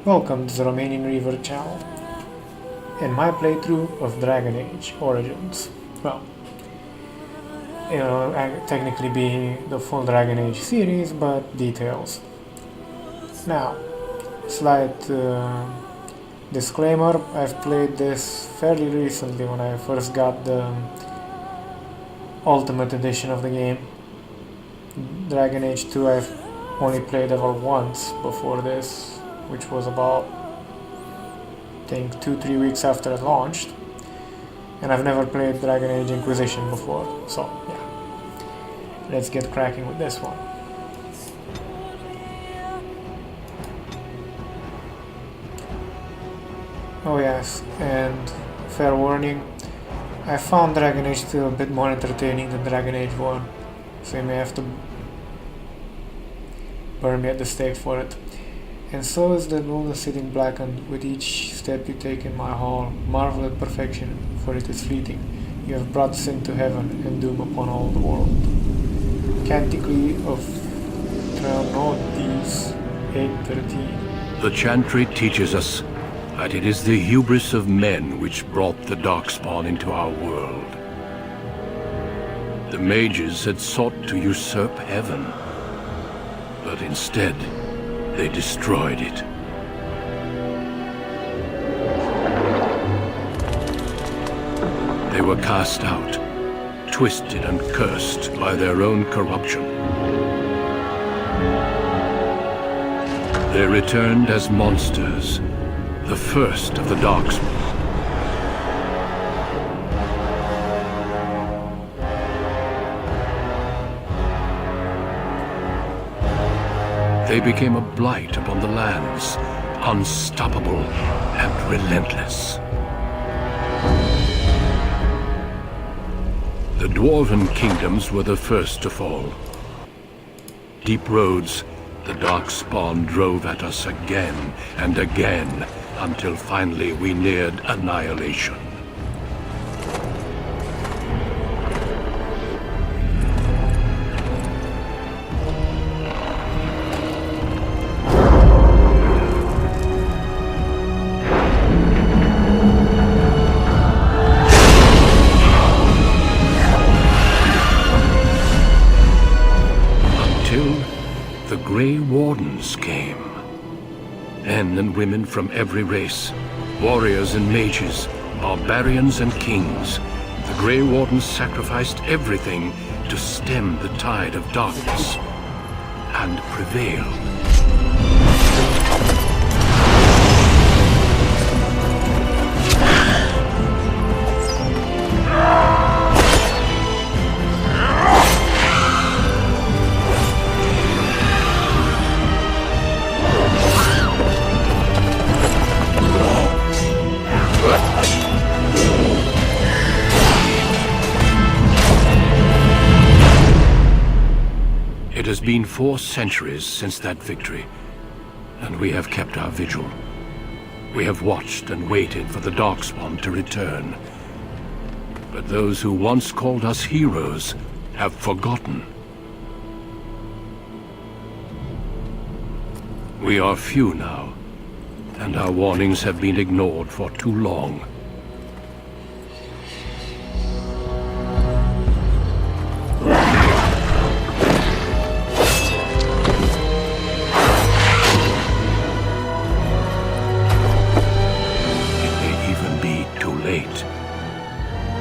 Welcome to the Romanian River channel and my playthrough of Dragon Age Origins. Well, technically being the full Dragon Age series, but details. Now, slight disclaimer, I've played this fairly recently when I first got the Ultimate Edition of the game. Dragon Age 2 I've only played ever once before this, which was about, I think, 2-3 weeks after it launched, and I've never played Dragon Age Inquisition before, so yeah, let's get cracking with this one. Oh yes, and fair warning, I found Dragon Age 2 a bit more entertaining than Dragon Age 1, so you may have to burn me at the stake for it. And so is the luna sitting blackened with each step you take in my hall. Marvel at perfection, for it is fleeting. You have brought sin to heaven and doom upon all the world. Canticly of Traunodis 8:13. The chantry teaches us that it is the hubris of men which brought the darkspawn into our world. The mages had sought to usurp heaven, but instead they destroyed it. They were cast out, twisted and cursed by their own corruption. They returned as monsters, the first of the Darkspawn. They became a blight upon the lands, unstoppable and relentless. The Dwarven kingdoms were the first to fall. Deep roads, the Darkspawn drove at us again and again, until finally we neared annihilation. The Grey Wardens came. Men and women from every race, warriors and mages, barbarians and kings. The Grey Wardens sacrificed everything to stem the tide of darkness, and prevailed. It has been 4 centuries since that victory, and we have kept our vigil. We have watched and waited for the Darkspawn to return. But those who once called us heroes have forgotten. We are few now, and our warnings have been ignored for too long.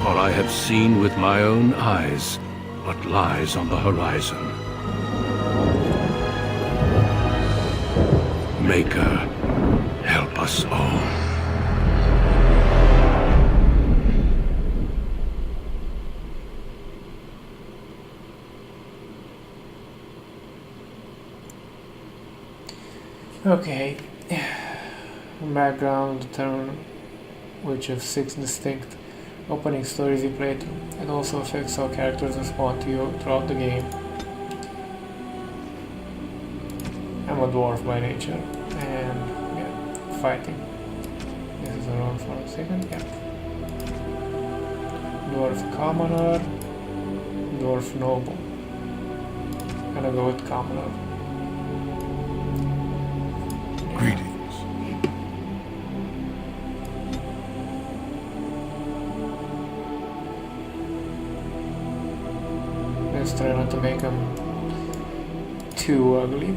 For I have seen with my own eyes what lies on the horizon. Maker, help us all. Okay. Background, the term which of 6 distinct opening stories you play through. It also affects how characters respond to you throughout the game. I'm a dwarf by nature, and yeah, fighting. This is around for a second, yeah. Dwarf commoner, dwarf noble. Gonna go with commoner. Greetings. Let's try not to make them too ugly.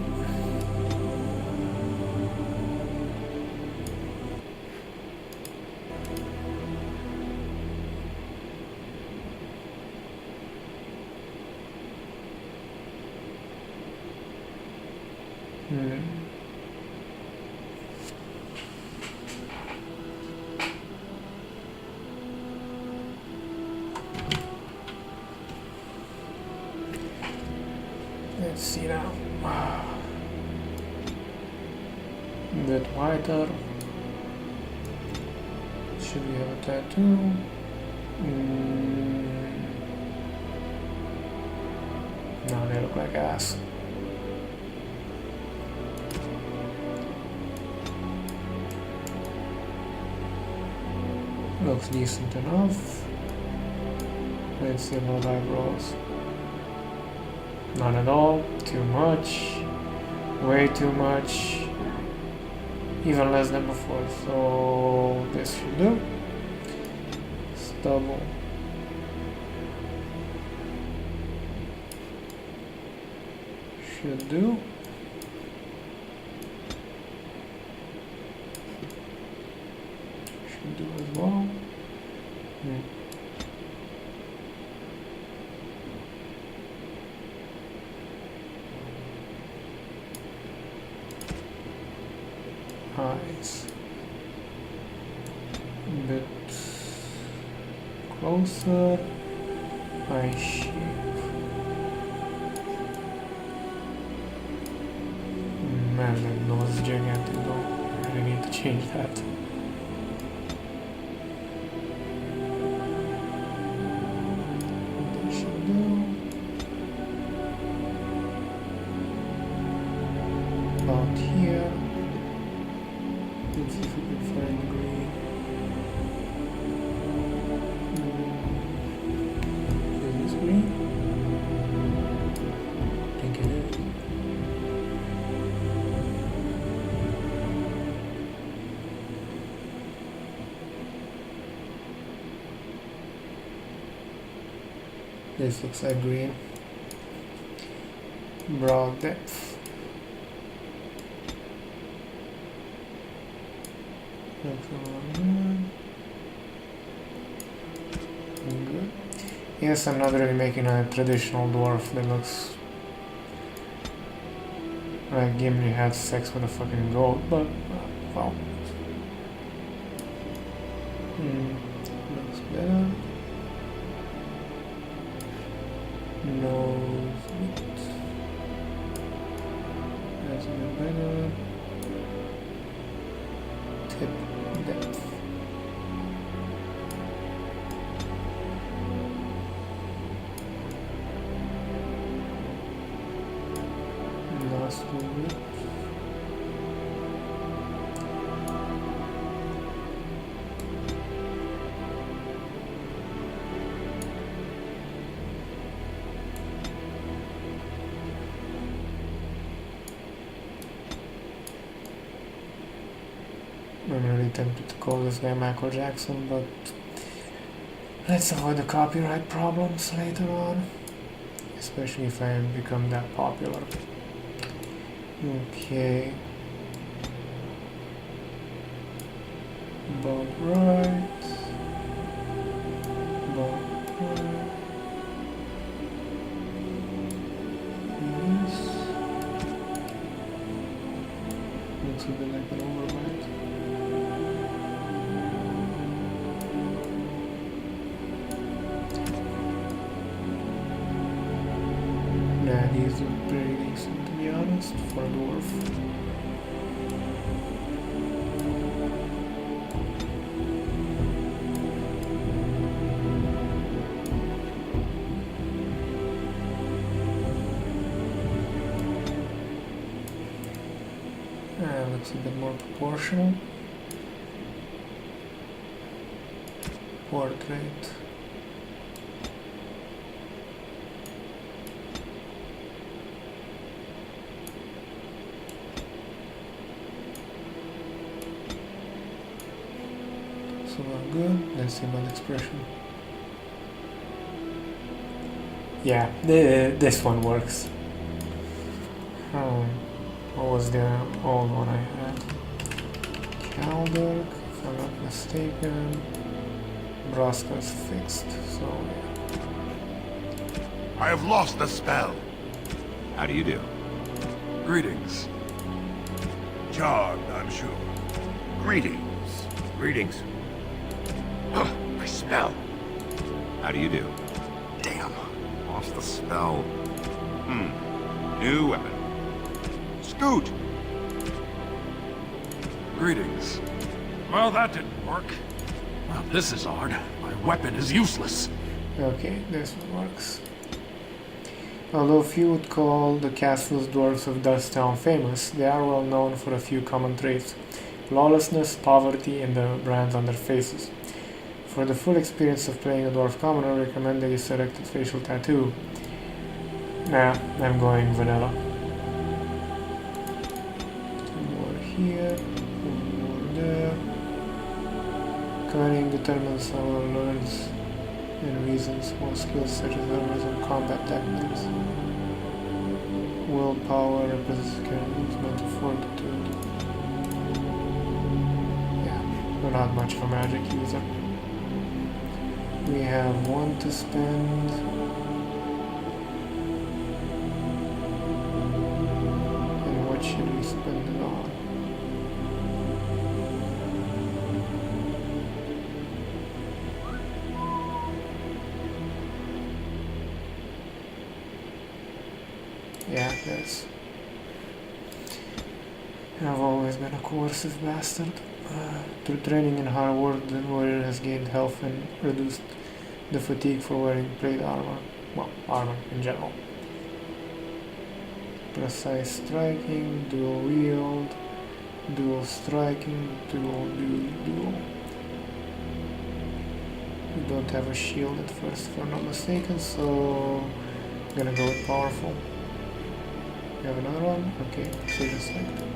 Let's see now. A bit whiter. Should we have a tattoo? No, they look like ass. Looks decent enough. Let's see about eyebrows. Not at all. Too much. Way too much. Even less than before. So this should do. Stubble. Should do. Should do as well. Eyes. A bit closer. Eye shape. Man, that nose is gigantic though. I really need to change that. That should do. About here. Let's see if we can find green. Is this green? I think it is. This looks like green. Brow depth. Good. Yes, I'm not really making a traditional dwarf that looks like Gimli had sex with a fucking goat, but well. Looks better. Nose width. That's a bit better. Tip depth. Nostril width. I'm really tempted to call this guy Michael Jackson, but let's avoid the copyright problems later on, especially if I become that popular. Okay. About right. About right. Yes. Looks a bit like an overbite. Yeah, these look pretty decent, to be honest, for a dwarf. Looks a bit more proportional. Portrait. So good. Let's see about expression. Yeah, this one works. What was the old one I had? Calderk, if I'm not mistaken. Braska's fixed, so yeah. I have lost the spell. How do you do? Greetings. Charmed, I'm sure. Greetings. Greetings. My spell. How do you do? Damn. Lost the spell. New weapon. Scoot! Greetings. Well, that didn't work. Well, this is odd. My weapon is useless. Okay, this one works. Although few would call the castle's dwarves of Dusttown famous, they are well known for a few common traits: lawlessness, poverty, and the brands on their faces. For the full experience of playing a dwarf commoner, I recommend that you select a facial tattoo. Nah, I'm going vanilla. Two more here, one more there. Cunning determines our learns and reasons more skills such as armors and combat techniques. Willpower represents character's mental fortitude. Yeah, we're not much of a magic user. We have one to spend. And what should we spend it on? Yeah, that's... I've always been a coercive bastard. Through training in hard work, the warrior has gained health and reduced the fatigue for wearing plate armor. Well, armor in general. Precise striking, dual wield, dual striking, dual. We don't have a shield at first, if I'm not mistaken, so I'm gonna go with powerful. You have another one? Okay, so just like that.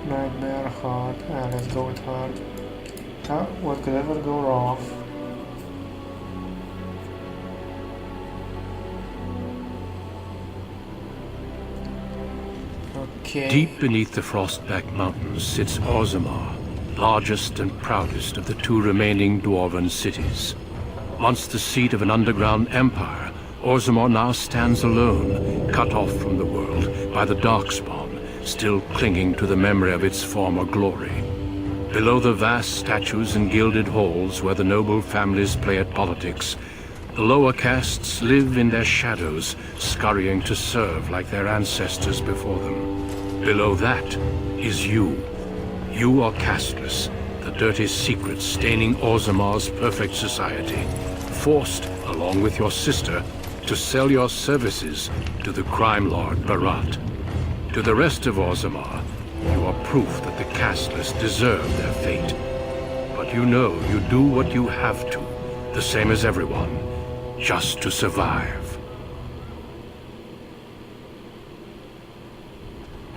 Nightmare, hard. Let's go with hard. What could ever go wrong? Okay. Deep beneath the Frostback Mountains sits Orzammar, largest and proudest of the two remaining dwarven cities. Once the seat of an underground empire, Orzammar now stands alone, cut off from the world by the Darkspawn, still clinging to the memory of its former glory. Below the vast statues and gilded halls where the noble families play at politics, the lower castes live in their shadows, scurrying to serve like their ancestors before them. Below that is you. You are casteless, the dirty secret staining Orzammar's perfect society, forced, along with your sister, to sell your services to the crime lord Barat. To the rest of Orzammar, you are proof that the casteless deserve their fate. But you know you do what you have to, the same as everyone, just to survive.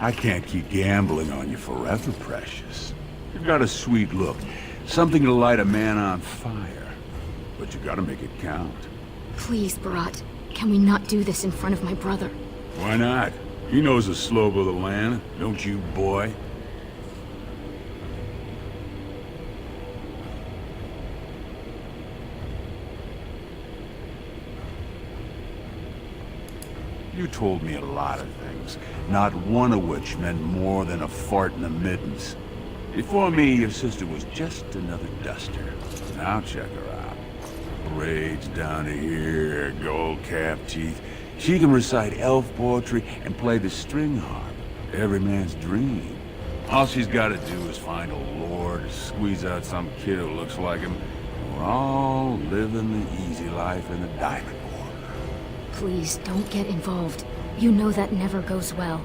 I can't keep gambling on you forever, Precious. You've got a sweet look, something to light a man on fire. But you gotta make it count. Please, Barat. Can we not do this in front of my brother? Why not? He knows the slope of the land, don't you, boy? You told me a lot of things, not one of which meant more than a fart in the middens. Before me, your sister was just another duster. Now check her out. Braids down to here, gold-capped teeth. She can recite elf poetry and play the string harp. Every man's dream. All she's got to do is find a lord, squeeze out some kid who looks like him. We're all living the easy life in the diamond quarter. Please, don't get involved. You know that never goes well.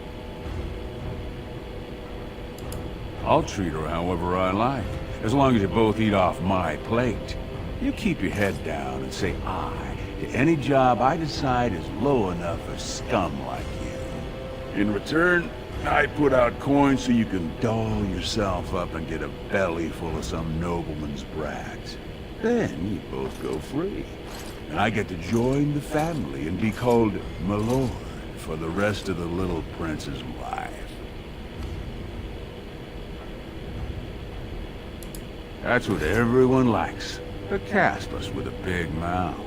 I'll treat her however I like, as long as you both eat off my plate. You keep your head down and say aye to any job I decide is low enough for scum like you. In return, I put out coins so you can doll yourself up and get a belly full of some nobleman's brats. Then you both go free. And I get to join the family and be called my lord for the rest of the little prince's life. That's what everyone likes. A Caspus with a big mouth.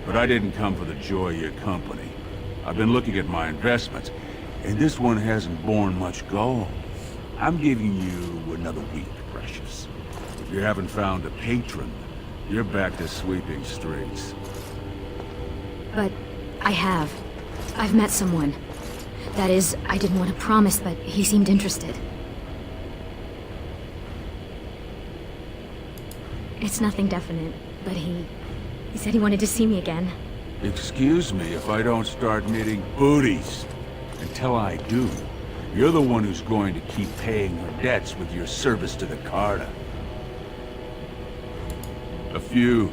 But I didn't come for the joy of your company. I've been looking at my investments, and this one hasn't borne much gold. I'm giving you another week, Precious. If you haven't found a patron, you're back to sweeping streets. But I have. I've met someone. That is, I didn't want to promise, but he seemed interested. It's nothing definite, but he said he wanted to see me again. Excuse me if I don't start knitting booties. Until I do, you're the one who's going to keep paying her debts with your service to the Carta. If you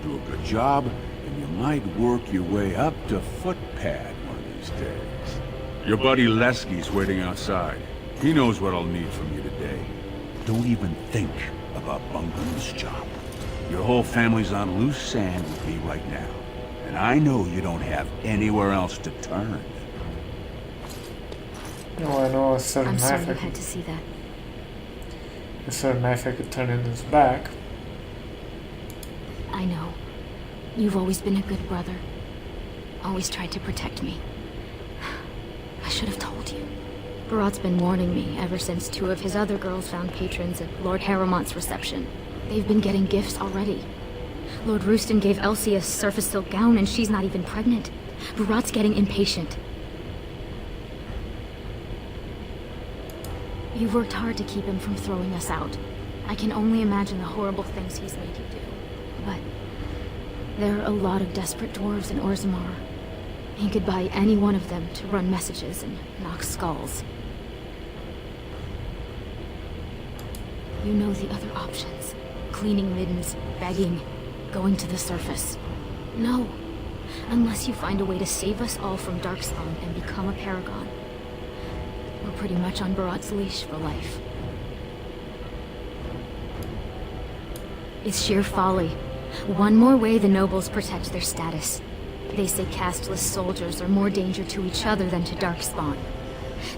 do a good job, and you might work your way up to footpad one of these days. Your buddy Lesky's waiting outside. He knows what I'll need from you today. Don't even think about bungling this job. Your whole family's on loose sand with me right now. And I know you don't have anywhere else to turn. No, I know a certain I'm sorry knife you I had could, to see that. a certain knife I could turn in his back. I know. You've always been a good brother. Always tried to protect me. I should have told you. Barat's been warning me ever since two of his other girls found patrons at Lord Harrowmont's reception. They've been getting gifts already. Lord Rooston gave Elsie a surface silk gown and she's not even pregnant. Barat's getting impatient. You've worked hard to keep him from throwing us out. I can only imagine the horrible things he's made you do. But there are a lot of desperate dwarves in Orzammar. He could buy any one of them to run messages and knock skulls. You know the other options. Cleaning middens, begging, going to the surface. No. Unless you find a way to save us all from Darkspawn and become a paragon. We're pretty much on Barat's leash for life. It's sheer folly. One more way the nobles protect their status. They say casteless soldiers are more danger to each other than to Darkspawn.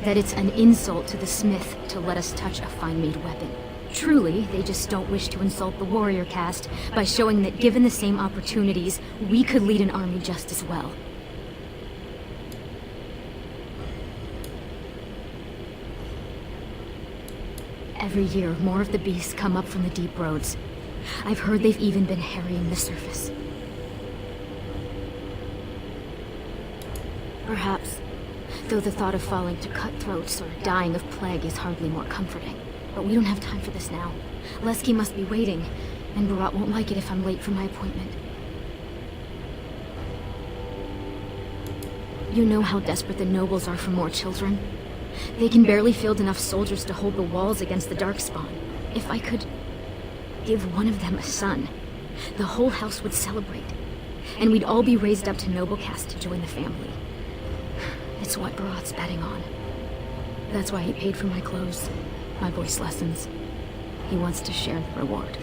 That it's an insult to the smith to let us touch a fine-made weapon. Truly, they just don't wish to insult the warrior caste by showing that given the same opportunities, we could lead an army just as well. Every year, more of the beasts come up from the deep roads. I've heard they've even been harrying the surface. Perhaps, though the thought of falling to cutthroats or dying of plague is hardly more comforting. But we don't have time for this now. Lesky must be waiting, and Barat won't like it if I'm late for my appointment. You know how desperate the nobles are for more children? They can barely field enough soldiers to hold the walls against the Darkspawn. If I could give one of them a son, the whole house would celebrate. And we'd all be raised up to noble caste to join the family. It's what Barat's betting on. That's why he paid for my clothes, my voice lessons. He wants to share the reward.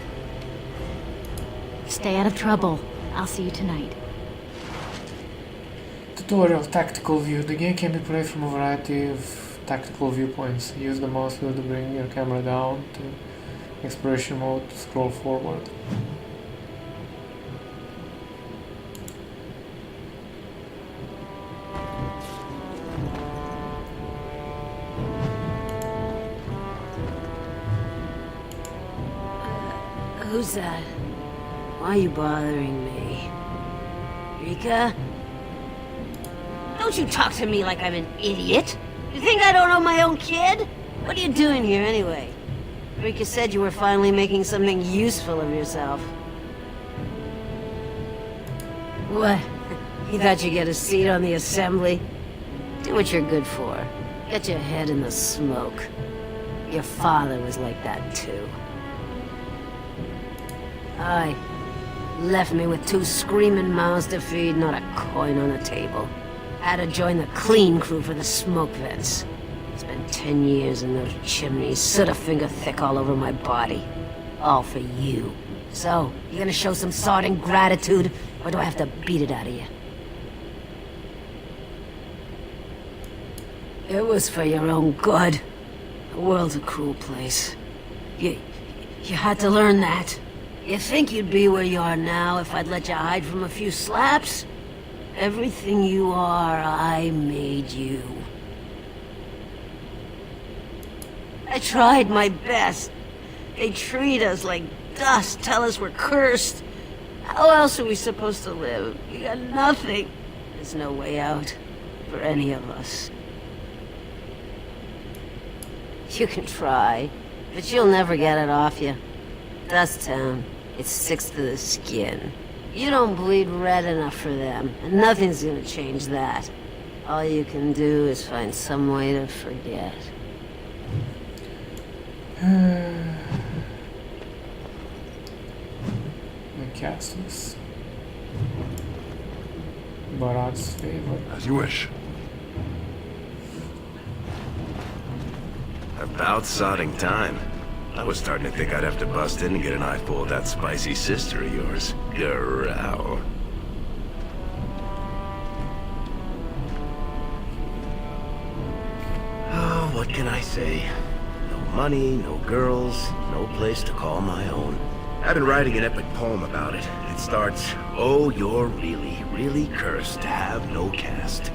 Stay out of trouble. I'll see you tonight. Tutorial Tactical View. The game can be played from a variety of tactical viewpoints. Use the mouse wheel to bring your camera down to exploration mode to scroll forward. Who's that? Why are you bothering me? Rika? Don't you talk to me like I'm an idiot! You think I don't know my own kid? What are you doing here anyway? Rika said you were finally making something useful of yourself. What? You thought you'd get a seat on the assembly? Do what you're good for. Get your head in the smoke. Your father was like that too. Aye. Left me with two screaming mouths to feed, not a coin on the table. Had to join the clean crew for the smoke vents. Spent 10 years in those chimneys, soot a finger thick all over my body. All for you. So, you gonna show some sort and gratitude, or do I have to beat it out of you? It was for your own good. The world's a cruel place. You had to learn that. You think you'd be where you are now if I'd let you hide from a few slaps? Everything you are, I made you. I tried my best. They treat us like dust, tell us we're cursed. How else are we supposed to live? We got nothing. There's no way out for any of us. You can try, but you'll never get it off you. Dust Town, it sticks to the skin. You don't bleed red enough for them, and nothing's gonna change that. All you can do is find some way to forget. The castles. Barat's favorite. As you wish. About sodding time. I was starting to think I'd have to bust in and get an eyeful of that spicy sister of yours. Growl. Oh, what can I say? No money, no girls, no place to call my own. I've been writing an epic poem about it. It starts, "Oh, you're really, really cursed to have no caste.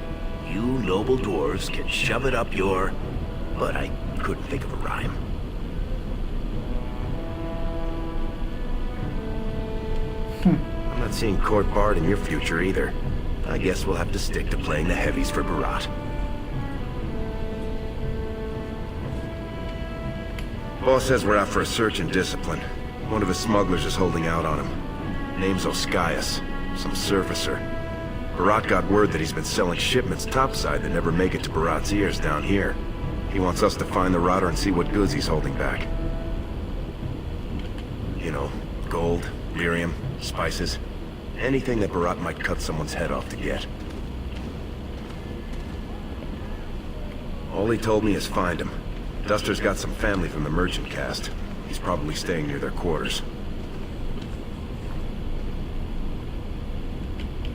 You noble dwarves can shove it up your..." But I couldn't think of a rhyme. I'm not seeing Court Bard in your future either. I guess we'll have to stick to playing the heavies for Barat. Boss says we're out for a search and discipline. One of his smugglers is holding out on him. Name's Oskias, some surfacer. Barat got word that he's been selling shipments topside that never make it to Barat's ears down here. He wants us to find the rotter and see what goods he's holding back. You know, gold, lyrium, spices. Anything that Barat might cut someone's head off to get. All he told me is find him. Duster's got some family from the merchant caste. He's probably staying near their quarters.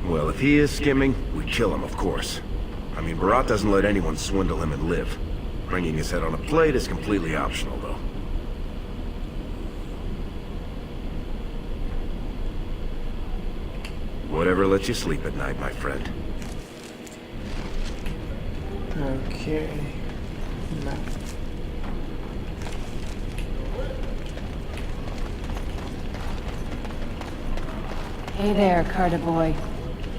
Well, if he is skimming, we kill him, of course. I mean, Barat doesn't let anyone swindle him and live. Bringing his head on a plate is completely optional, though. Whatever lets you sleep at night, my friend. Okay. Map. Hey there, Carter boy.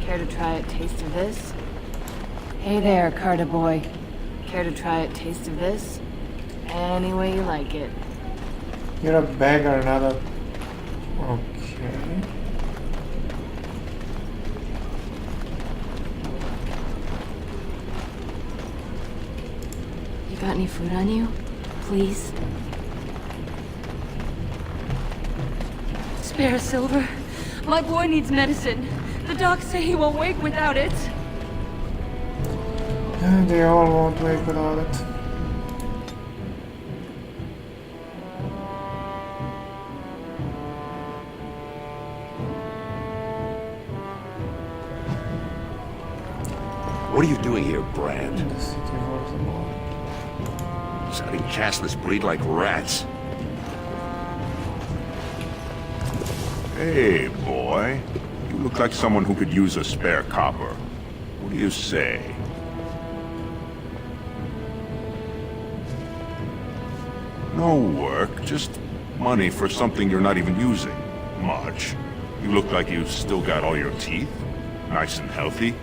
Care to try a taste of this? Hey there, Carter boy. Care to try a taste of this? Any way you like it. You're a beggar, not a... Okay. You got any food on you? Please? Spare silver. My boy needs medicine. The docs say he won't wake without it. They all won't wake without it. What are you doing here, Brand? The city was the mall. Sounding castless breed like rats. Hey, boy. You look like someone who could use a spare copper. What do you say? No work, just money for something you're not even using. Much. You look like you've still got all your teeth. Nice and healthy.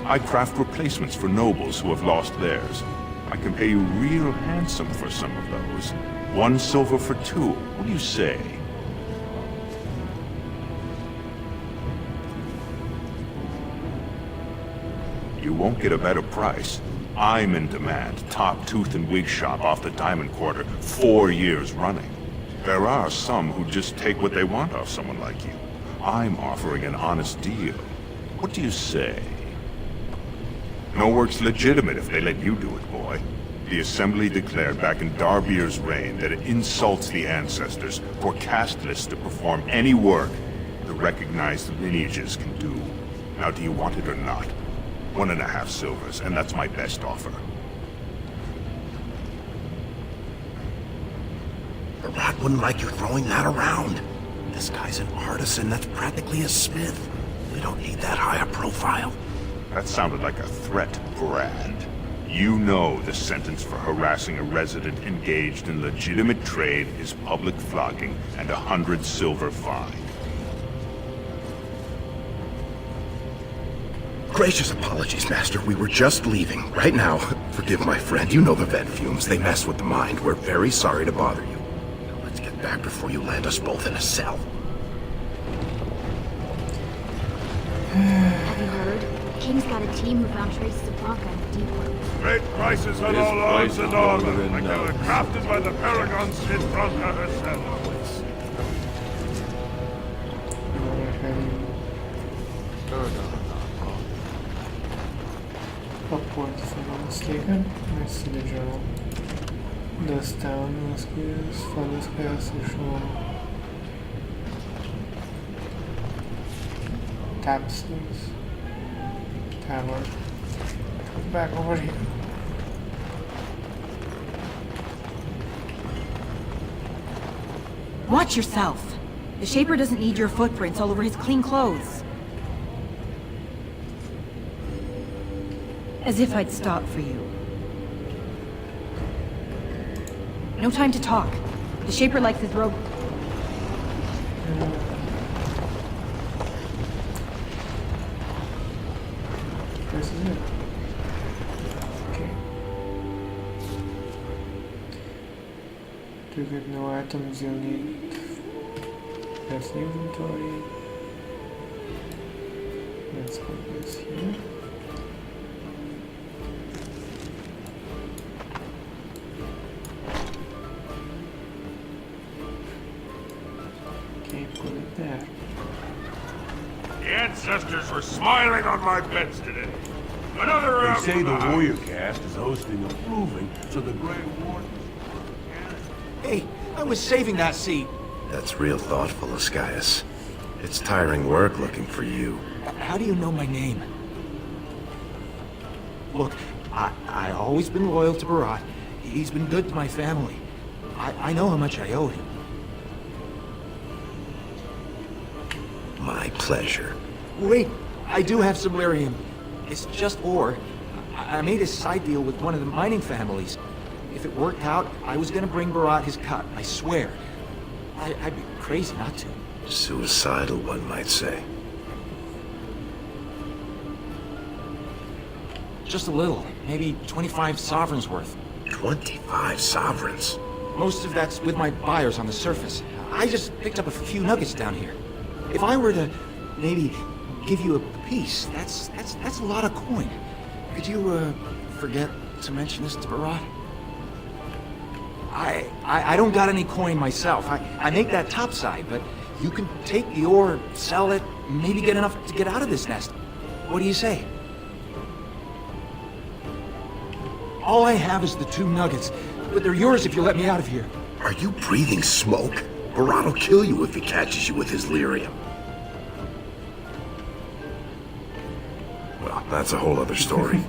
I craft replacements for nobles who have lost theirs. I can pay you real handsome for some of those. 1 silver for 2. What do you say? You won't get a better price. I'm in demand. Top tooth and wig shop off the Diamond Quarter, 4 years running. There are some who just take what they want off someone like you. I'm offering an honest deal. What do you say? No work's legitimate if they let you do it, boy. The Assembly declared back in Darbier's reign that it insults the ancestors for casteless to perform any work the recognized lineages can do. Now, do you want it or not? 1.5 silvers, and that's my best offer. The rat wouldn't like you throwing that around. This guy's an artisan that's practically a smith. We don't need that high a profile. That sounded like a threat, Brad. You know the sentence for harassing a resident engaged in legitimate trade is public flogging and 100 silver fine. Gracious apologies, Master. We were just leaving. Right now, forgive my friend. You know the vent fumes. They mess with the mind. We're very sorry to bother you. Now let's get back before you land us both in a cell. Have you heard? King's got a team who found traces of Blanca in the deep world. Great prices on all arms and armor, like they were crafted by the paragon Sid Blanca herself. Upwards, if I'm not mistaken. I see the journal. This town rescues from this passage from tapestries. Tavern. Back over here. Watch yourself. The Shaper doesn't need your footprints all over his clean clothes. As if I'd stop for you. No time to talk. The Shaper likes his robe. This is it. Okay. To get no items you'll need. That's the inventory. Let's put this here. Okay, put it there. The ancestors were smiling on my beds today. Another They round say for the house. warrior cast is hosting a proving, so the Grey Wardens... Hey, I was saving that seat. That's real thoughtful, Ascaius. It's tiring work looking for you. How do you know my name? Look, I always been loyal to Barat. He's been good to my family. I know how much I owe him. My pleasure. Wait, I do have some lyrium. It's just ore. I made a side deal with one of the mining families. If it worked out, I was gonna bring Barat his cut, I swear. I'd be crazy not to. Suicidal, one might say. Just a little, maybe 25 sovereigns worth. 25 sovereigns? Most of that's with my buyers on the surface. I just picked up a few nuggets down here. If I were to maybe give you a piece, that's a lot of coin. Could you forget to mention this to Barat? I don't got any coin myself. I make that topside, but you can take the ore, sell it, maybe get enough to get out of this nest. What do you say? All I have is the 2 nuggets, but they're yours if you let me out of here. Are you breathing smoke? Barat will kill you if he catches you with his lyrium. Well, that's a whole other story.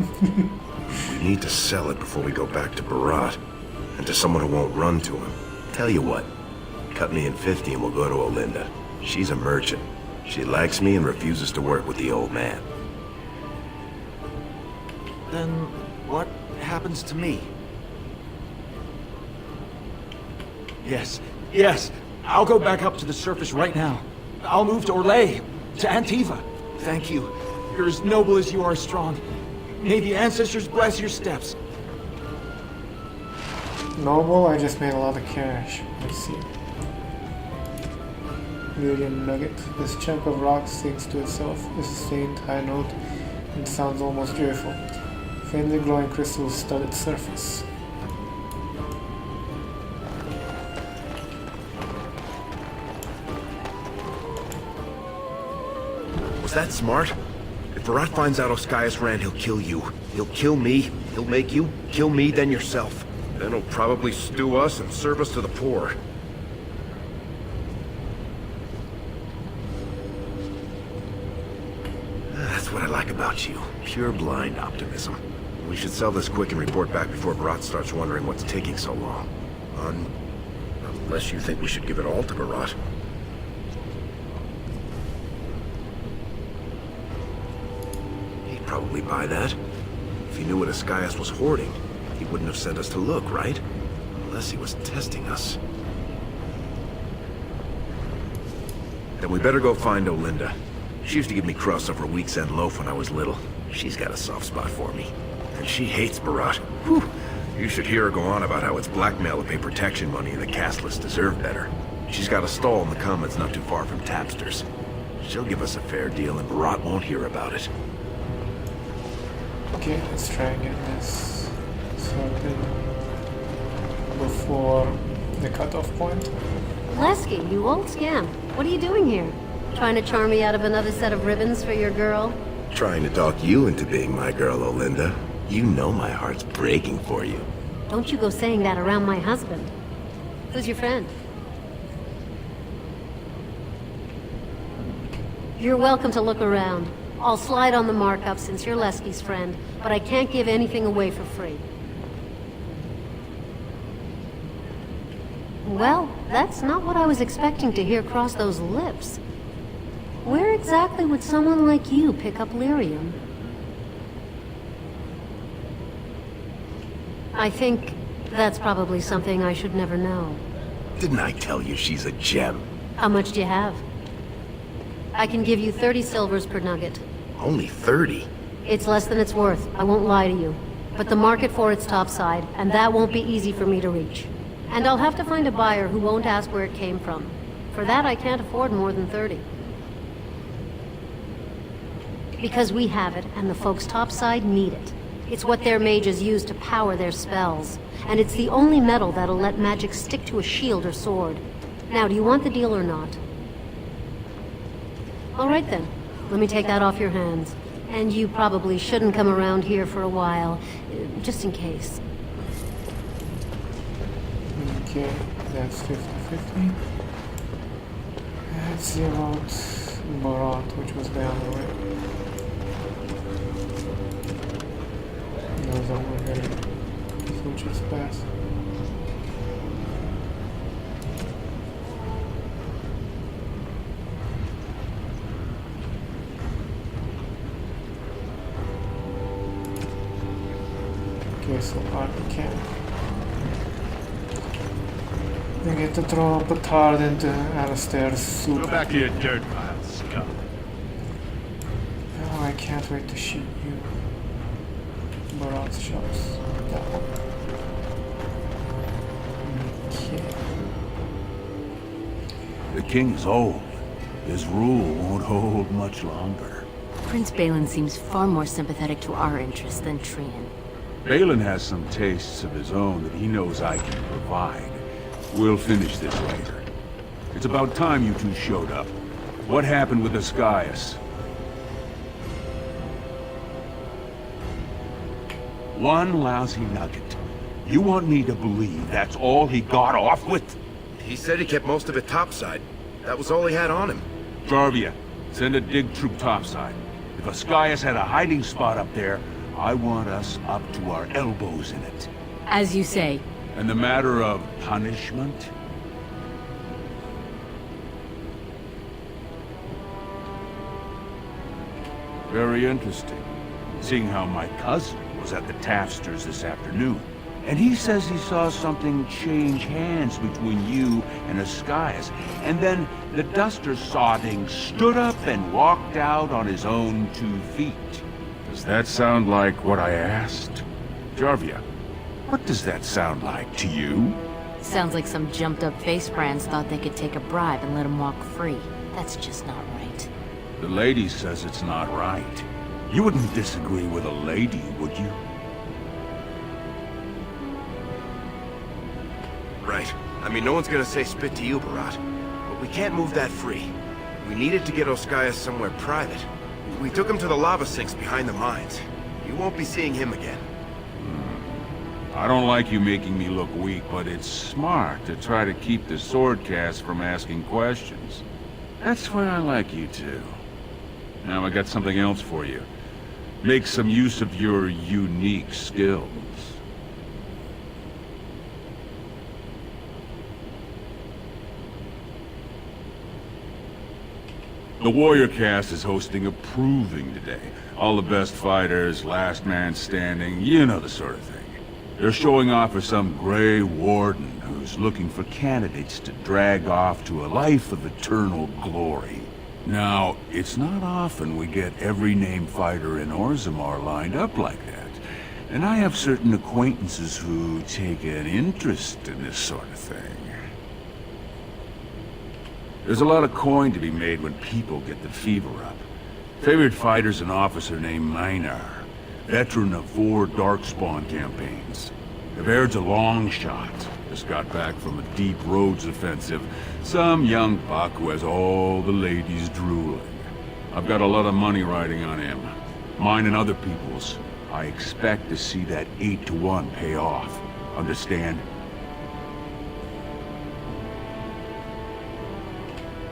We need to sell it before we go back to Barat, and to someone who won't run to him. Tell you what, cut me in 50 and we'll go to Olinda. She's a merchant. She likes me and refuses to work with the old man. Then what happens to me? Yes. I'll go back up to the surface right now. I'll move to Orlais, to Antiva. Thank you. You're as noble as you are strong. May the ancestors bless your steps. Noble, I just made a lot of cash. Let's see. Million nugget. This chunk of rock sings to itself. A sustained high note and sounds almost joyful. Faintly glowing crystals stud its surface. Was that smart? If Barat finds out Ascaius ran, he'll kill you. He'll kill me. He'll He'll make you kill me, then yourself. Then he'll probably stew us and serve us to the poor. That's what I like about you. Pure blind optimism. We should sell this quick and report back before Barat starts wondering what's taking so long. Unless you think we should give it all to Barat. He'd probably buy that. If he knew what Ascaius was hoarding, he wouldn't have sent us to look, right? Unless he was testing us. Then we better go find Olinda. She used to give me crusts over a week's end loaf when I was little. She's got a soft spot for me. And she hates Barat. Whew. You should hear her go on about how it's blackmail to pay protection money and the castless deserve better. She's got a stall in the commons not too far from Tapster's. She'll give us a fair deal and Barat won't hear about it. Okay, let's try and get this sorted before the cutoff point. Lesky, you old scam. What are you doing here? Trying to charm me out of another set of ribbons for your girl? Trying to talk you into being my girl, Olinda. You know my heart's breaking for you. Don't you go saying that around my husband. Who's your friend? You're welcome to look around. I'll slide on the markup since you're Lesky's friend, but I can't give anything away for free. Well, that's not what I was expecting to hear cross those lips. Where exactly would someone like you pick up lyrium? I think that's probably something I should never know. Didn't I tell you she's a gem? How much do you have? I can give you 30 silvers per nugget. Only 30? It's less than it's worth, I won't lie to you. But the market for it's topside, and that won't be easy for me to reach. And I'll have to find a buyer who won't ask where it came from. For that, I can't afford more than 30. Because we have it, and the folks topside need it. It's what their mages use to power their spells. And it's the only metal that'll let magic stick to a shield or sword. Now, do you want the deal or not? Alright then. Let me take that off your hands. And you probably shouldn't come around here for a while, just in case. Okay, that's 50-50. Let's see about Barat, which was down the way. Those are very switches fast. Okay, so Army camp. We get to throw a petard into Alistair's soup. Go back to your dirt pile, scum. Oh, I can't wait to shoot you. Barat's shops. That one. Okay. The king's old. His rule won't hold much longer. Prince Balin seems far more sympathetic to our interests than Trian. Balin has some tastes of his own that he knows I can provide. We'll finish this later. It's about time you two showed up. What happened with Ascaius? One lousy nugget. You want me to believe that's all he got off with? He said he kept most of it topside. That was all he had on him. Jarvia, send a dig troop topside. If Ascaius had a hiding spot up there, I want us up to our elbows in it. As you say. And the matter of punishment? Very interesting. Seeing how my cousin was at the Tapsters this afternoon. And he says he saw something change hands between you and Ascaius. And then the Duster Sodding stood up and walked out on his own 2 feet. Does that sound like what I asked? Jarvia, what does that sound like to you? Sounds like some jumped-up face brands thought they could take a bribe and let him walk free. That's just not right. The lady says it's not right. You wouldn't disagree with a lady, would you? Right. I mean, no one's gonna say spit to you, Barat. But we can't move that free. We needed to get Ascaius somewhere private. We took him to the lava sinks behind the mines. You won't be seeing him again. I don't like you making me look weak, but it's smart to try to keep the swordcast from asking questions. That's why I like you two. Now I got something else for you. Make some use of your unique skills. The Warrior Cast is hosting a proving today. All the best fighters, last man standing, you know the sort of thing. They're showing off for some Grey Warden who's looking for candidates to drag off to a life of eternal glory. Now, it's not often we get every named fighter in Orzammar lined up like that. And I have certain acquaintances who take an interest in this sort of thing. There's a lot of coin to be made when people get the fever up. Favorite fighter's an officer named Minar, veteran of 4 Darkspawn campaigns. The Baird's a long shot. Just got back from a deep roads offensive. Some young buck who has all the ladies drooling. I've got a lot of money riding on him. Mine and other people's. I expect to see that 8-to-1 pay off. Understand?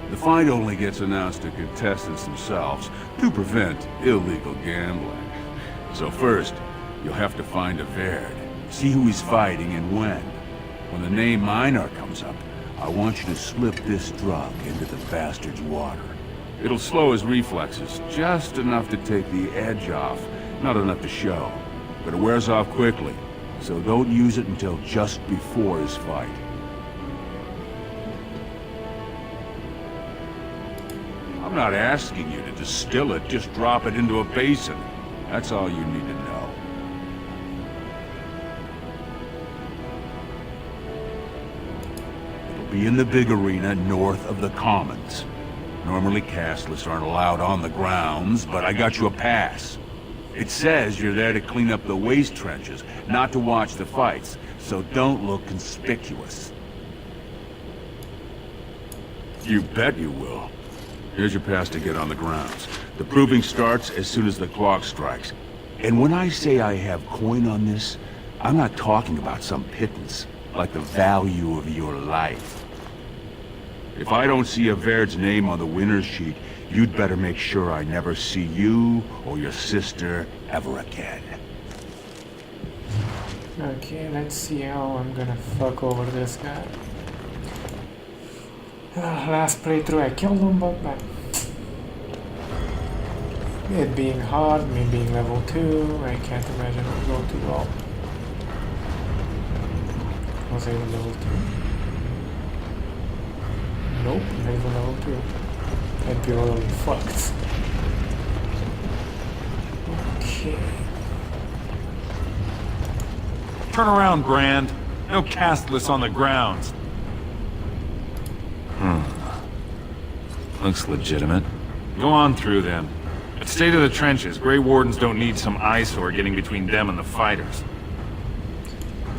The fight only gets announced to contestants themselves to prevent illegal gambling. So first, you'll have to find a Verd, see who he's fighting and when. When the name Minar comes up, I want you to slip this drug into the bastard's water. It'll slow his reflexes, just enough to take the edge off, not enough to show. But it wears off quickly, so don't use it until just before his fight. I'm not asking you to distill it, just drop it into a basin. That's all you need to know. It'll be in the big arena north of the Commons. Normally castless aren't allowed on the grounds, but I got you a pass. It says you're there to clean up the waste trenches, not to watch the fights, so don't look conspicuous. You bet you will. Here's your pass to get on the grounds. The proving starts as soon as the clock strikes. And when I say I have coin on this, I'm not talking about some pittance, like the value of your life. If I don't see a Verd's name on the winner's sheet, you'd better make sure I never see you or your sister ever again. Okay, let's see how I'm gonna fuck over this guy. Last playthrough I killed him, but it being hard, me being level 2, I can't imagine it would go too well. Was I even level 2? Nope, not even level 2. I'd be really fucked. Okay. Turn around, Brand. No castless on the grounds. Looks legitimate. Go on through then. But stay to the trenches. Grey Wardens don't need some eyesore getting between them and the fighters.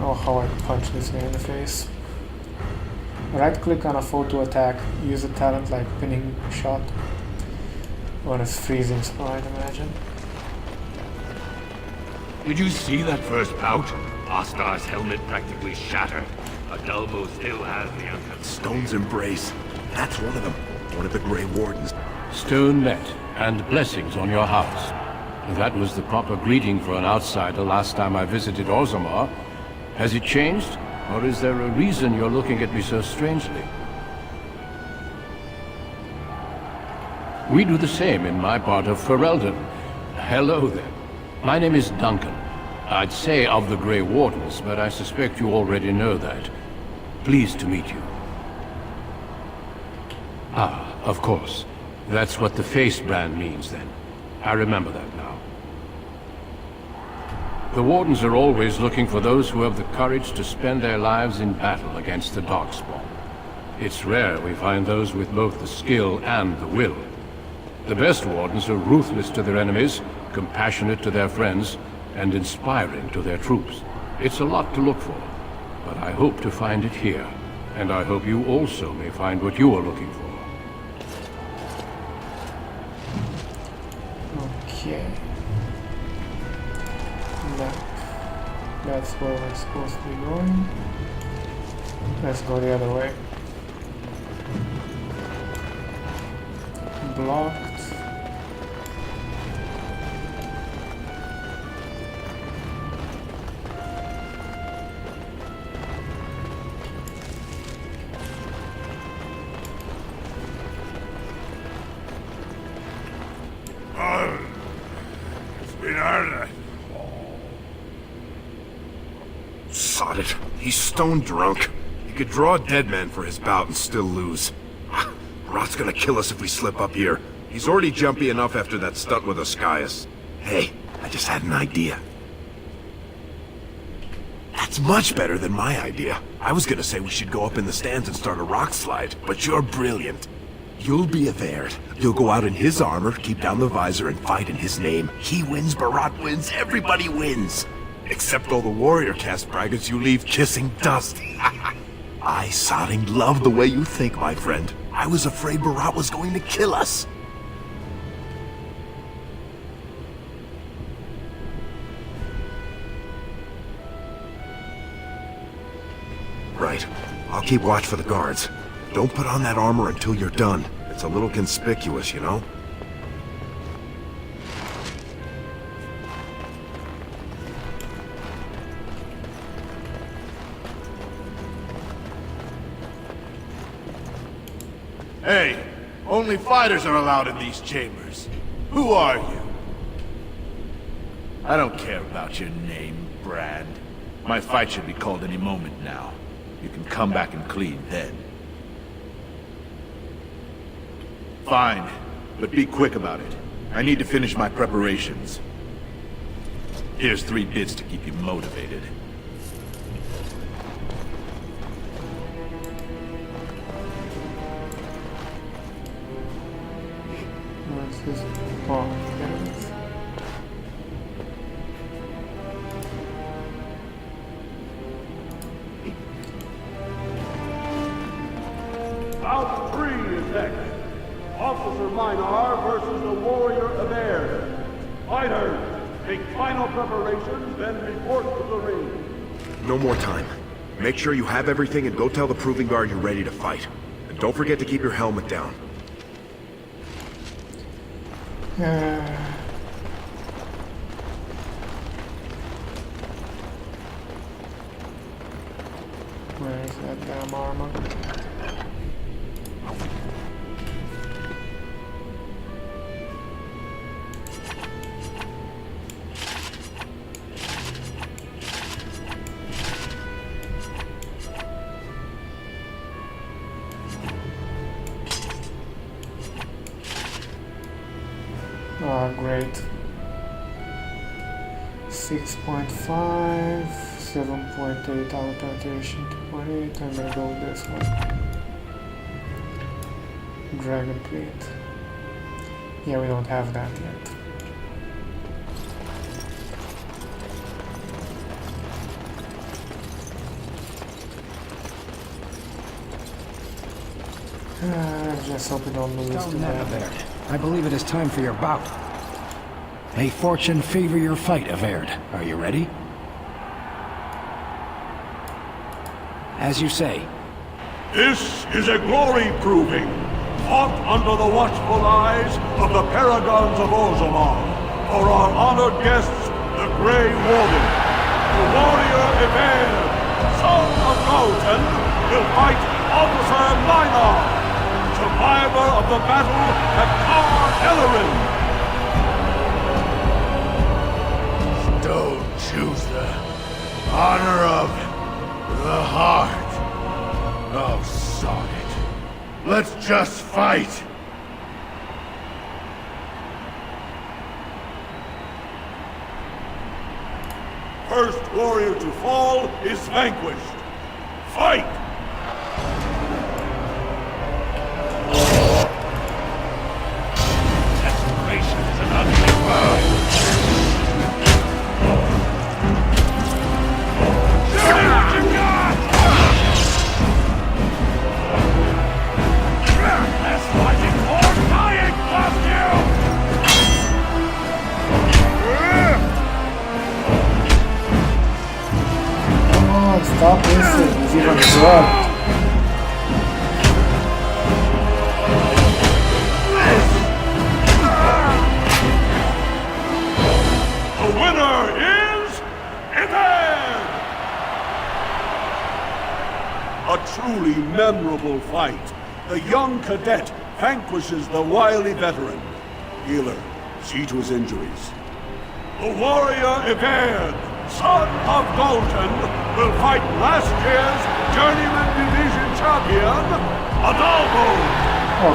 Oh, how I punch this guy in the face. Right click on a foe to attack. Use a talent like pinning shot. On his freezing spine, imagine. Did you see that first bout? Ostar's helmet practically shattered. Adalbo still has the uncut Stone's Embrace. That's one of them. One of the Grey Wardens. Stone met, and blessings on your house. That was the proper greeting for an outsider last time I visited Orzammar. Has it changed? Or is there a reason you're looking at me so strangely? We do the same in my part of Ferelden. Hello there. My name is Duncan. I'd say of the Grey Wardens, but I suspect you already know that. Pleased to meet you. Ah, of course. That's what the face brand means then. I remember that now. The Wardens are always looking for those who have the courage to spend their lives in battle against the Darkspawn. It's rare we find those with both the skill and the will. The best Wardens are ruthless to their enemies, compassionate to their friends, and inspiring to their troops. It's a lot to look for, but I hope to find it here, and I hope you also may find what you are looking for. Okay. Map. That's where we're supposed to be going. Let's go the other way. Blocked. Sweetheart, Sod it. He's stone drunk. He could draw a dead man for his bout and still lose. Rot's gonna kill us if we slip up here. He's already jumpy enough after that stunt with Ascaius. Hey, I just had an idea. That's much better than my idea. I was gonna say we should go up in the stands and start a rock slide, but you're brilliant. You'll be a Verd. You'll go out in his armor, keep down the visor, and fight in his name. He wins, Barat wins, everybody wins. Except all the warrior caste braggarts you leave kissing dust. I, Sodding, love the way you think, my friend. I was afraid Barat was going to kill us. Right. I'll keep watch for the guards. Don't put on that armor until you're done. It's a little conspicuous, you know? Hey, only fighters are allowed in these chambers. Who are you? I don't care about your name, Brad. My fight should be called any moment now. You can come back and clean then. Fine, but be quick about it. I need to finish my preparations. Here's 3 bits to keep you motivated. What's this? Oh, yes. Bout 3 is next. Officer Minar versus the warrior Abair. Fighters, make final preparations, then report to the ring. No more time. Make sure you have everything and go tell the proving guard you're ready to fight. And don't forget to keep your helmet down. Where is that damn armor? Ah, great. 6.5, 7.8 auto penetration, 2.8. I'm gonna go with this one. Dragon plate. Yeah, we don't have that yet. I just hope we don't lose to Stone that. Averd. I believe it is time for your bout. May fortune favor your fight, Averd. Are you ready? As you say. This is a glory proving, fought under the watchful eyes of the paragons of Orzammar, for our honored guests, the Grey Warden. The warrior Eber, son of Galton, will fight Officer Minar, survivor of the battle at Tar Ellerin. Don't choose the honor of the heart. Oh, sod it. Let's just fight. First warrior to fall is vanquished. Fight! Desperation is an ugly word. Shoot it what you got! Less fighting, more dying, blast you! blood. The winner is Ethan! A truly memorable fight. The young cadet vanquishes the wily veteran. Healer, see to his injuries. The warrior Everd, son of Dalton, will fight last year's Journeyman Division champion, Adalbo,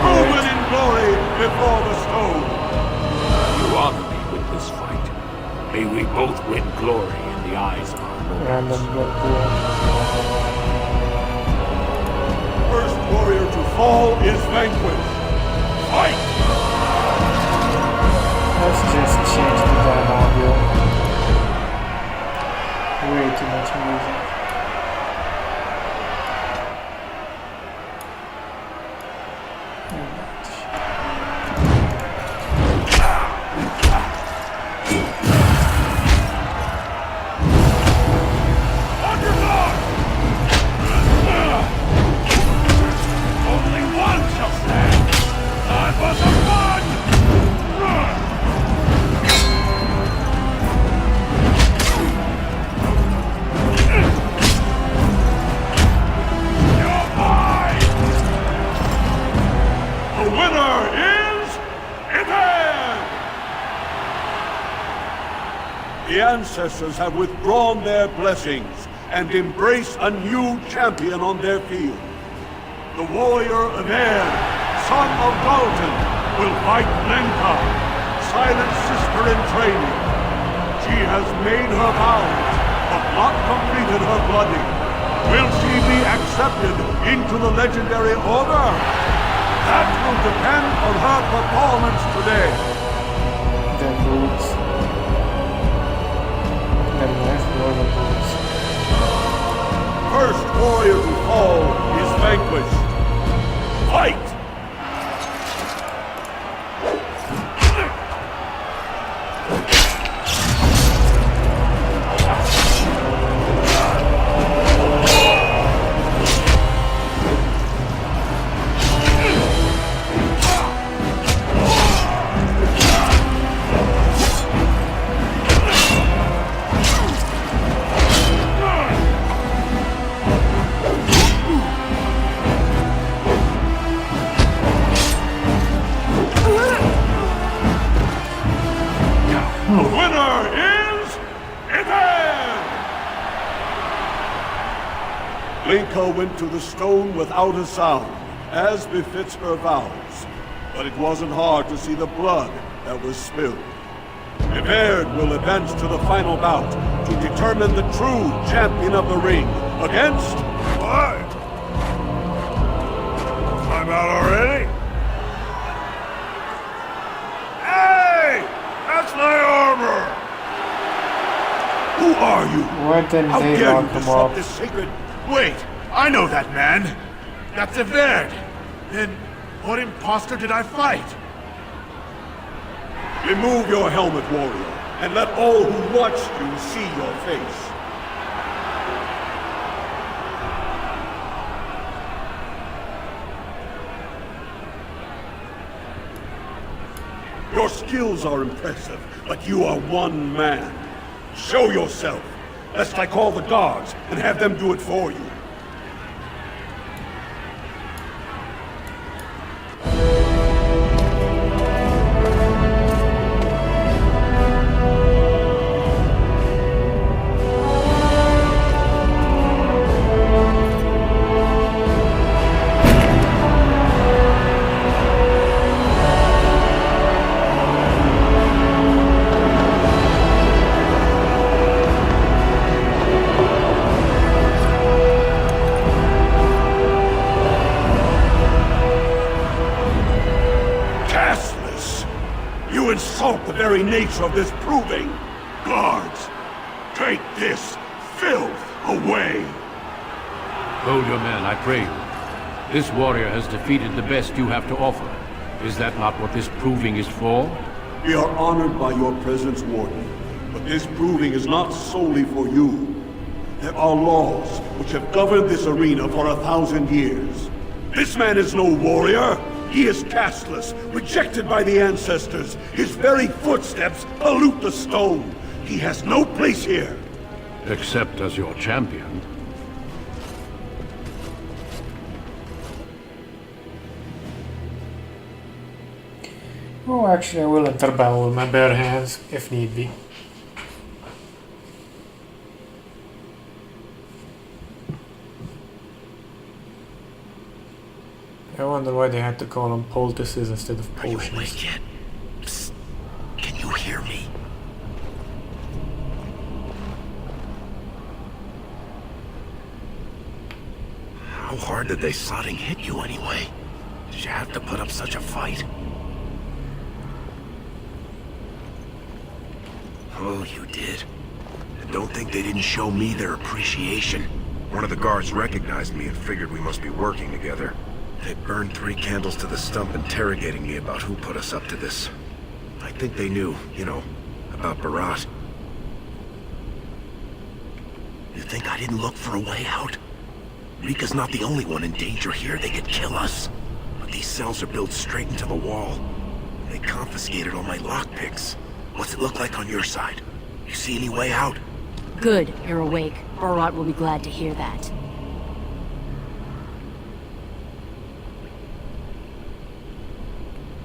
proven in glory before the stone. You honor me with this fight. May we both win glory in the eyes of our Lord. Random blood pool. First warrior to fall is vanquished. Fight! Let's just change the damn audio. Way too much music. The ancestors have withdrawn their blessings and embrace a new champion on their field. The warrior Everd, son of Dalton, will fight Lenka, silent sister in training. She has made her vows, but not completed her blooding. Will she be accepted into the legendary order? That will depend on her performance today. Them boots. Them nice normal boots. First warrior to fall is vanquished. Fight! Lenka went to the stone without a sound, as befits her vows. But it wasn't hard to see the blood that was spilled. Everd will advance to the final bout to determine the true champion of the ring against... What? I'm out already? Hey! That's my armor! Who are you? Why didn't How they dare lock you him disrupt up? this sacred... Wait, I know that man. That's Everd. Then what imposter did I fight? Remove your helmet, warrior, and let all who watched you see your face. Your skills are impressive, but you are one man. Show yourself, lest I call the guards and have them do it for you. Insult the very nature of this proving. Guards, take this filth away. Hold your men, I pray you. This warrior has defeated the best you have to offer. Is that not what this proving is for? We are honored by your presence, Warden. But this proving is not solely for you. There are laws which have governed this arena for 1,000 years. This man is no warrior. He is casteless, rejected by the ancestors. His very footsteps pollute the stone. He has no place here. Except as your champion. Oh, actually I will enter battle with my bare hands, if need be. I wonder why they had to call them poultices instead of potions. Are you awake yet? Psst. Can you hear me? How hard did they sodding hit you anyway? Did you have to put up such a fight? Oh, you did. And don't think they didn't show me their appreciation. One of the guards recognized me and figured we must be working together. They burned 3 candles to the stump interrogating me about who put us up to this. I think they knew, you know, about Barat. You think I didn't look for a way out? Rika's not the only one in danger here. They could kill us. But these cells are built straight into the wall. They confiscated all my lockpicks. What's it look like on your side? You see any way out? Good, you're awake. Barat will be glad to hear that.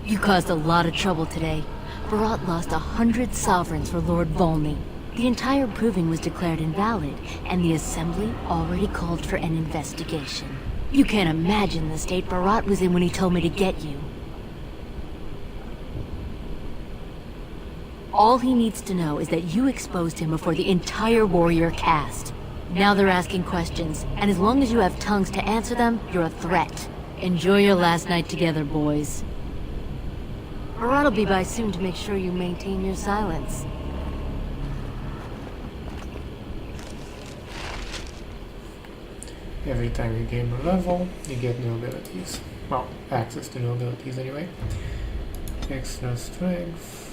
You caused a lot of trouble today. Barat lost 100 sovereigns for Lord Volney. The entire proving was declared invalid, and the Assembly already called for an investigation. You can't imagine the state Barat was in when he told me to get you. All he needs to know is that you exposed him before the entire warrior caste. Now they're asking questions, and as long as you have tongues to answer them, you're a threat. Enjoy your last night together, boys. Barat will be by soon to make sure you maintain your silence. Every time you gain a level, you get new abilities. Well, access to new abilities anyway. Extra strength.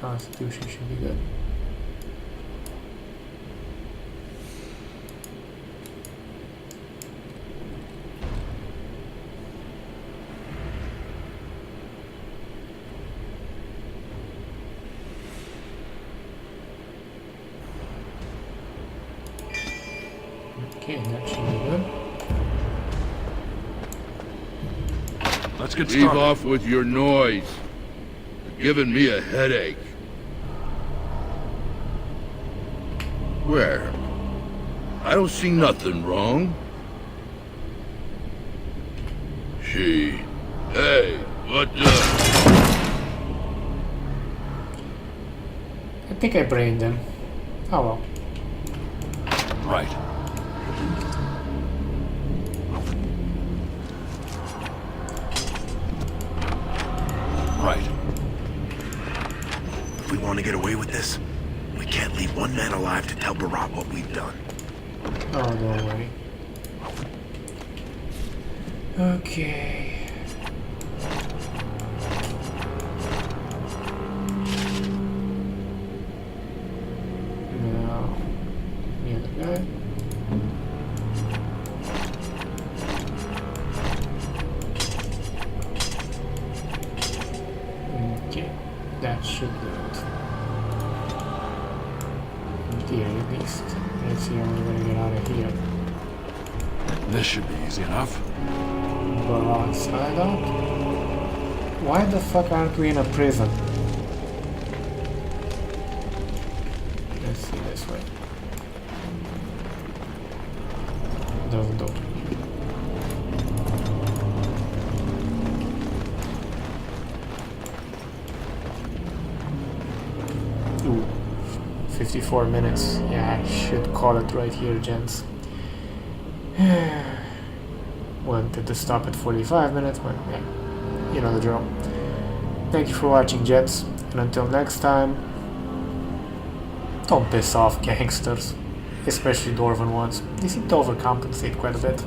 Constitution should be good. Okay, that should be good. Let's get Leave started. off with your noise. You're giving me a headache. Where? I don't see nothing wrong. She... Hey, what the... I think I brained them. Oh well. Right. Right. If we want to get away with this, we can't leave one man alive to tell Barat what we've done. Oh, don't worry. Okay. Now, the other guy. Okay, that should do it. In theory, at least. Let's see how we're gonna get out of here. This should be easy enough. Barat side up? Why the fuck aren't we in a prison? Let's see this way. Doesn't open. Ooh, 54 minutes. Yeah, I should call it right here, gents. Wanted to stop at 45 minutes, but yeah, you know the drill. Thank you for watching, gents, and until next time, don't piss off gangsters, especially dwarven ones. They seem to overcompensate quite a bit.